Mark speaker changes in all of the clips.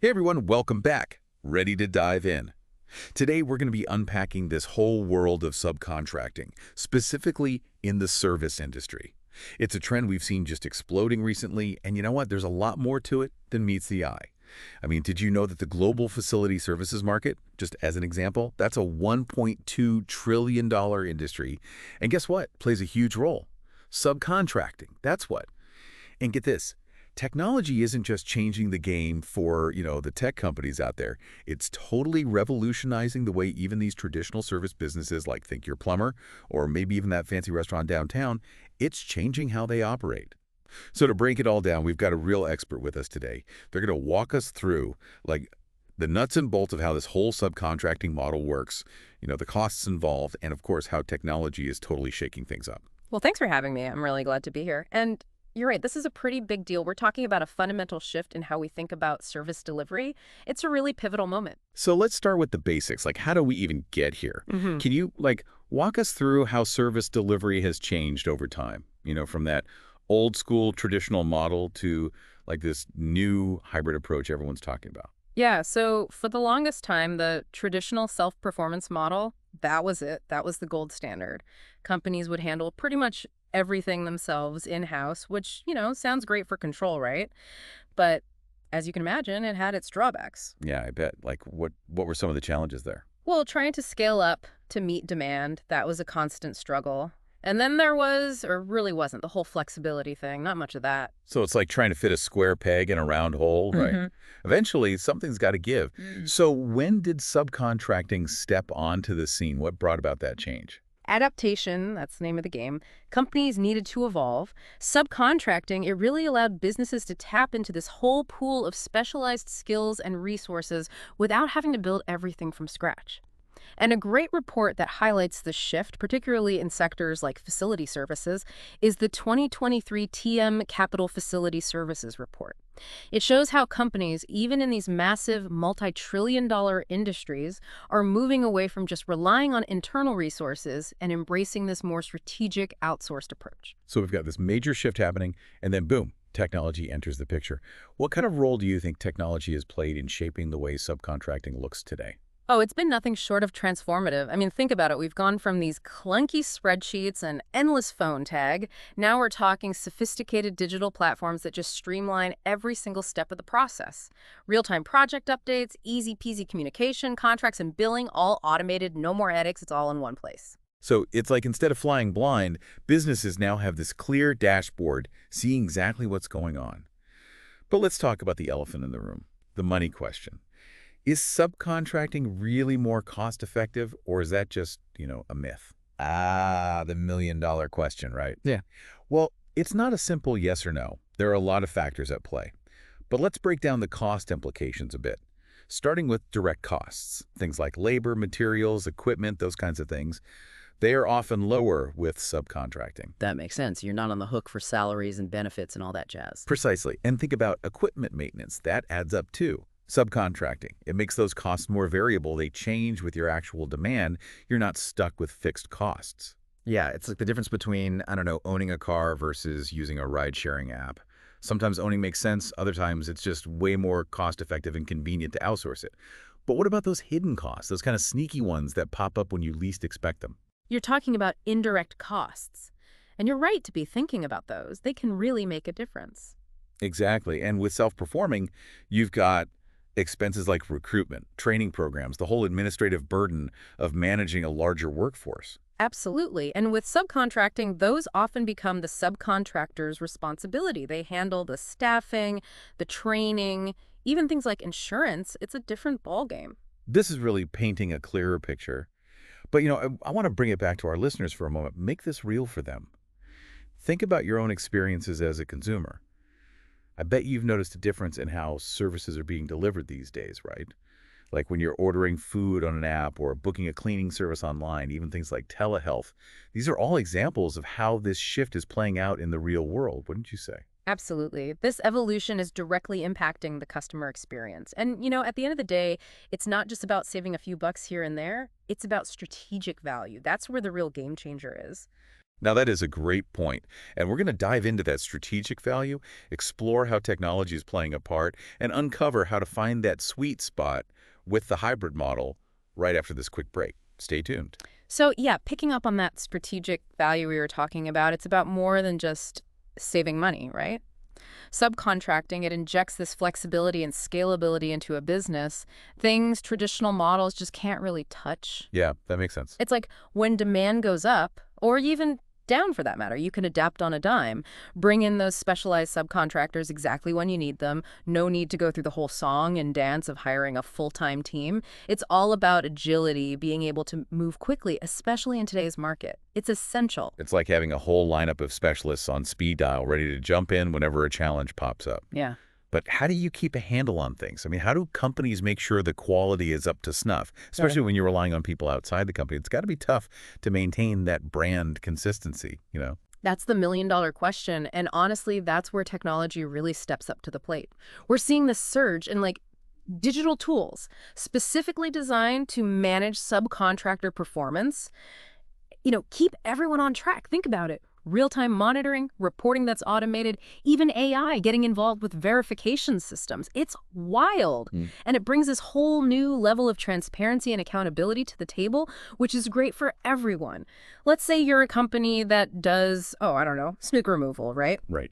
Speaker 1: Hey everyone, welcome back. Ready to dive in. Today we're going to be unpacking this whole world of subcontracting, specifically in the service industry. It's a trend we've seen just exploding recently, and you know what? There's a lot more to it than meets the eye. I mean, did you know that the global facility services market, just as an example, that's a $1.2 trillion industry, and guess what? Plays a huge role. Subcontracting, that's what. And get this, technology isn't just changing the game for, the tech companies out there. It's totally revolutionizing the way even these traditional service businesses like think your plumber or maybe even that fancy restaurant downtown, it's changing how they operate. So to break it all down, we've got a real expert with us today. They're going to walk us through like the nuts and bolts of how this whole subcontracting model works, the costs involved, and of course how technology is totally shaking things up.
Speaker 2: Well, thanks for having me. I'm really glad to be here. And you're right, this is a pretty big deal. We're talking about a fundamental shift in how we think about service delivery. It's a really pivotal moment.
Speaker 1: So let's start with the basics. Like, how do we even get here?
Speaker 2: hmm
Speaker 1: Can you, walk us through how service delivery has changed over time? From that old school traditional model to, this new hybrid approach everyone's talking about.
Speaker 2: Yeah, so for the longest time, the traditional self-performance model, that was it. That was the gold standard. Companies would handle pretty much everything themselves in-house, which, sounds great for control, right? But as you can imagine, it had its drawbacks.
Speaker 1: Yeah, I bet. Like, what were some of the challenges there?
Speaker 2: Well, trying to scale up to meet demand, that was a constant struggle. And then there was, or really wasn't, the whole flexibility thing. Not much of that.
Speaker 1: So it's like trying to fit a square peg in a round hole, right?
Speaker 2: hmm
Speaker 1: Eventually, something's got to give. So when did subcontracting step onto the scene? What brought about that change?
Speaker 2: Adaptation, that's the name of the game. Companies needed to evolve. Subcontracting, it really allowed businesses to tap into this whole pool of specialized skills and resources without having to build everything from scratch. And a great report that highlights the shift, particularly in sectors like facility services, is the 2023 TM Capital Facility Services report. It shows how companies, even in these massive multi-trillion-dollar industries, are moving away from just relying on internal resources and embracing this more strategic outsourced approach.
Speaker 1: So we've got this major shift happening, and then boom, technology enters the picture. What kind of role do you think technology has played in shaping the way subcontracting looks today?
Speaker 2: Oh, it's been nothing short of transformative. I mean, think about it. We've gone from these clunky spreadsheets and endless phone tag. Now we're talking sophisticated digital platforms that just streamline every single step of the process. Real-time project updates, easy-peasy communication, contracts and billing, all automated, no more headaches, it's all in one place.
Speaker 1: So it's like instead of flying blind, businesses now have this clear dashboard seeing exactly what's going on. But let's talk about the elephant in the room, the money question. Is subcontracting really more cost-effective, or is that just, a myth? Ah, the million-dollar question, right?
Speaker 2: Yeah.
Speaker 1: Well, it's not a simple yes or no. There are a lot of factors at play. But let's break down the cost implications a bit. Starting with direct costs, things like labor, materials, equipment, those kinds of things, they are often lower with subcontracting.
Speaker 3: That makes sense. You're not on the hook for salaries and benefits and all that jazz.
Speaker 1: Precisely. And think about equipment maintenance. That adds up too. Subcontracting, it makes those costs more variable. They change with your actual demand. You're not stuck with fixed costs. Yeah, it's like the difference between, I don't know, owning a car versus using a ride-sharing app. Sometimes owning makes sense. Other times it's just way more cost-effective and convenient to outsource it. But what about those hidden costs, those kind of sneaky ones that pop up when you least expect them?
Speaker 2: You're talking about indirect costs. And you're right to be thinking about those. They can really make a difference.
Speaker 1: Exactly. And with self-performing, you've got expenses like recruitment, training programs, the whole administrative burden of managing a larger workforce.
Speaker 2: Absolutely. And with subcontracting, those often become the subcontractor's responsibility. They handle the staffing, the training, even things like insurance. It's a different ballgame.
Speaker 1: This is really painting a clearer picture. But, I want to bring it back to our listeners for a moment. Make this real for them. Think about your own experiences as a consumer. I bet you've noticed a difference in how services are being delivered these days, right? Like when you're ordering food on an app or booking a cleaning service online, even things like telehealth. These are all examples of how this shift is playing out in the real world, wouldn't you say?
Speaker 2: Absolutely. This evolution is directly impacting the customer experience. And, at the end of the day, it's not just about saving a few bucks here and there. It's about strategic value. That's where the real game changer is.
Speaker 1: Now, that is a great point, and we're going to dive into that strategic value, explore how technology is playing a part, and uncover how to find that sweet spot with the hybrid model right after this quick break. Stay tuned.
Speaker 2: So yeah, picking up on that strategic value we were talking about, it's about more than just saving money, right? Subcontracting, it injects this flexibility and scalability into a business, things traditional models just can't really touch.
Speaker 1: Yeah, that makes sense.
Speaker 2: It's like when demand goes up, or even down for that matter, you can adapt on a dime. Bring in those specialized subcontractors exactly when you need them. No need to go through the whole song and dance of hiring a full-time team. It's all about agility, being able to move quickly, especially in today's market. It's essential.
Speaker 1: It's like having a whole lineup of specialists on speed dial ready to jump in whenever a challenge pops up.
Speaker 2: Yeah.
Speaker 1: But how do you keep a handle on things? I mean, how do companies make sure the quality is up to snuff, especially when you're relying on people outside the company? It's got to be tough to maintain that brand consistency, you know?
Speaker 2: That's the million-dollar question, and honestly, that's where technology really steps up to the plate. We're seeing this surge in, like, digital tools specifically designed to manage subcontractor performance. Keep everyone on track. Think about it. Real-time monitoring, reporting that's automated, even AI getting involved with verification systems. It's wild. And it brings this whole new level of transparency and accountability to the table, which is great for everyone. Let's say you're a company that does, I don't know, smoke removal, right?
Speaker 1: Right.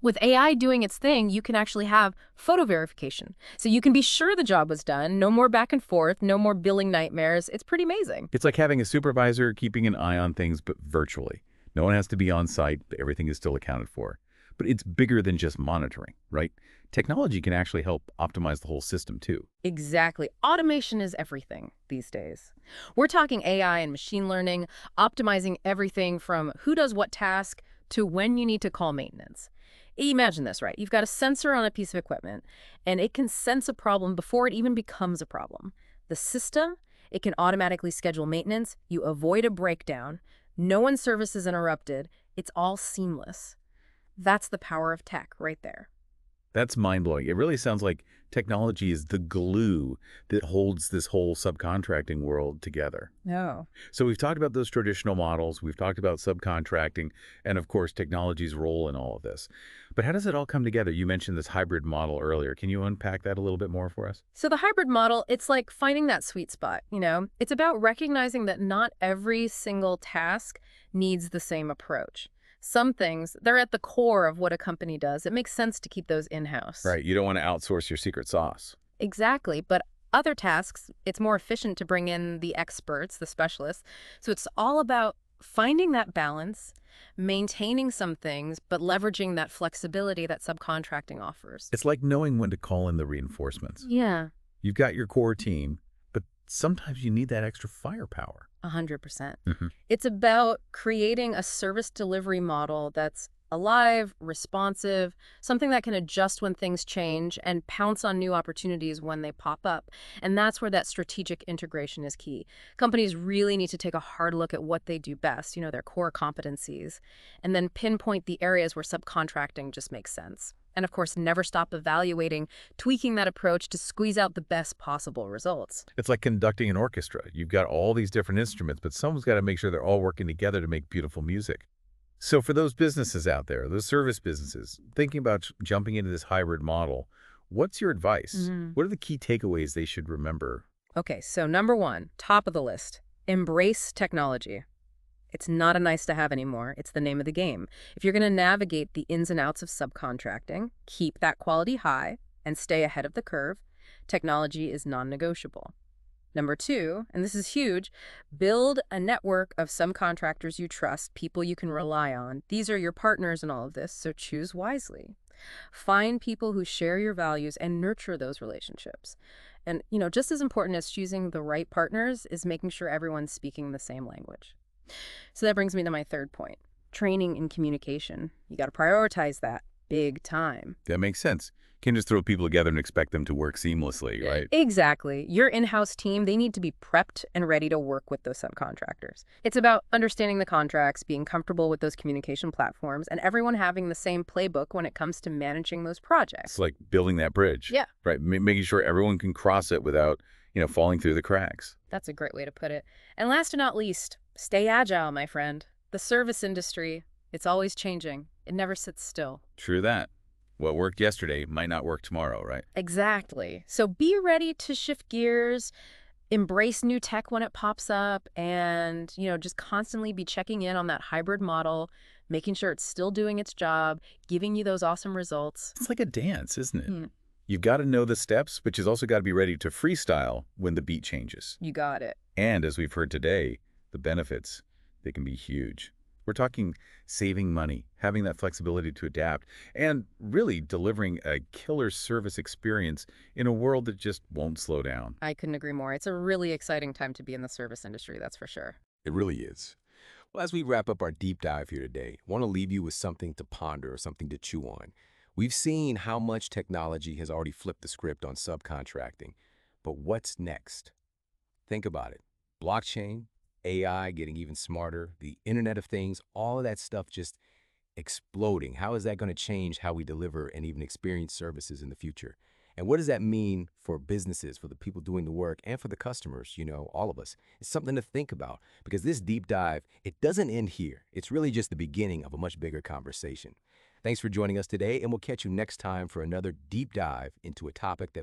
Speaker 2: With AI doing its thing, you can actually have photo verification. So you can be sure the job was done, no more back and forth, no more billing nightmares. It's pretty amazing.
Speaker 1: It's like having a supervisor keeping an eye on things, but virtually. No one has to be on site, but everything is still accounted for. But it's bigger than just monitoring, right? Technology can actually help optimize the whole system, too.
Speaker 2: Exactly. Automation is everything these days. We're talking AI and machine learning, optimizing everything from who does what task to when you need to call maintenance. Imagine this, right? You've got a sensor on a piece of equipment, and it can sense a problem before it even becomes a problem. The system, it can automatically schedule maintenance. You avoid a breakdown. No one's service is interrupted. It's all seamless. That's the power of tech right there.
Speaker 1: That's mind-blowing. It really sounds like technology is the glue that holds this whole subcontracting world together.
Speaker 2: No.
Speaker 1: So we've talked about those traditional models, we've talked about subcontracting, and of course, technology's role in all of this. But how does it all come together? You mentioned this hybrid model earlier. Can you unpack that a little bit more for us?
Speaker 2: So the hybrid model, it's like finding that sweet spot. It's about recognizing that not every single task needs the same approach. Some things, they're at the core of what a company does. It makes sense to keep those in-house.
Speaker 1: Right. You don't want to outsource your secret sauce.
Speaker 2: Exactly. But other tasks, it's more efficient to bring in the experts, the specialists. So it's all about finding that balance, maintaining some things, but leveraging that flexibility that subcontracting offers.
Speaker 1: It's like knowing when to call in the reinforcements.
Speaker 2: Yeah.
Speaker 1: You've got your core team, but sometimes you need that extra firepower.
Speaker 2: 100%.
Speaker 1: Mm-hmm.
Speaker 2: It's about creating a service delivery model that's alive, responsive, something that can adjust when things change and pounce on new opportunities when they pop up. And that's where that strategic integration is key. Companies really need to take a hard look at what they do best, their core competencies, and then pinpoint the areas where subcontracting just makes sense. And of course, never stop evaluating, tweaking that approach to squeeze out the best possible results.
Speaker 1: It's like conducting an orchestra. You've got all these different instruments, but someone's got to make sure they're all working together to make beautiful music. So for those businesses out there, those service businesses, thinking about jumping into this hybrid model, what's your advice? What are the key takeaways they should remember?
Speaker 2: Okay, so number one, top of the list, embrace technology. It's not a nice to have anymore. It's the name of the game. If you're going to navigate the ins and outs of subcontracting, keep that quality high, and stay ahead of the curve, technology is non-negotiable. Number two, and this is huge, build a network of subcontractors you trust, people you can rely on. These are your partners in all of this, so choose wisely. Find people who share your values and nurture those relationships. And, just as important as choosing the right partners is making sure everyone's speaking the same language. So that brings me to my third point, training and communication. You got to prioritize that big time.
Speaker 1: That makes sense. You can't just throw people together and expect them to work seamlessly, right?
Speaker 2: Exactly. Your in-house team, they need to be prepped and ready to work with those subcontractors. It's about understanding the contracts, being comfortable with those communication platforms, and everyone having the same playbook when it comes to managing those projects.
Speaker 1: It's like building that bridge.
Speaker 2: Yeah.
Speaker 1: Right. Making sure everyone can cross it without, falling through the cracks.
Speaker 2: That's a great way to put it. And last but not least, stay agile, my friend. The service industry, it's always changing. It never sits still.
Speaker 1: True that. What worked yesterday might not work tomorrow, right?
Speaker 2: Exactly. So be ready to shift gears, embrace new tech when it pops up, and, just constantly be checking in on that hybrid model, making sure it's still doing its job, giving you those awesome results.
Speaker 1: It's like a dance, isn't it?
Speaker 2: Hmm,
Speaker 1: You've got to know the steps, but you've also got to be ready to freestyle when the beat changes.
Speaker 2: you got it.
Speaker 1: And as we've heard today, the benefits, they can be huge. We're talking saving money, having that flexibility to adapt, and really delivering a killer service experience in a world that just won't slow down.
Speaker 2: I couldn't agree more. It's a really exciting time to be in the service industry, that's for sure.
Speaker 4: It really is. Well, as we wrap up our deep dive here today, I want to leave you with something to ponder or something to chew on. We've seen how much technology has already flipped the script on subcontracting, but what's next? Think about it. Blockchain, AI getting even smarter, the Internet of Things, all of that stuff just exploding. How is that going to change how we deliver and even experience services in the future? And what does that mean for businesses, for the people doing the work, and for the customers, all of us? It's something to think about because this deep dive, it doesn't end here. It's really just the beginning of a much bigger conversation. Thanks for joining us today, and we'll catch you next time for another deep dive into a topic that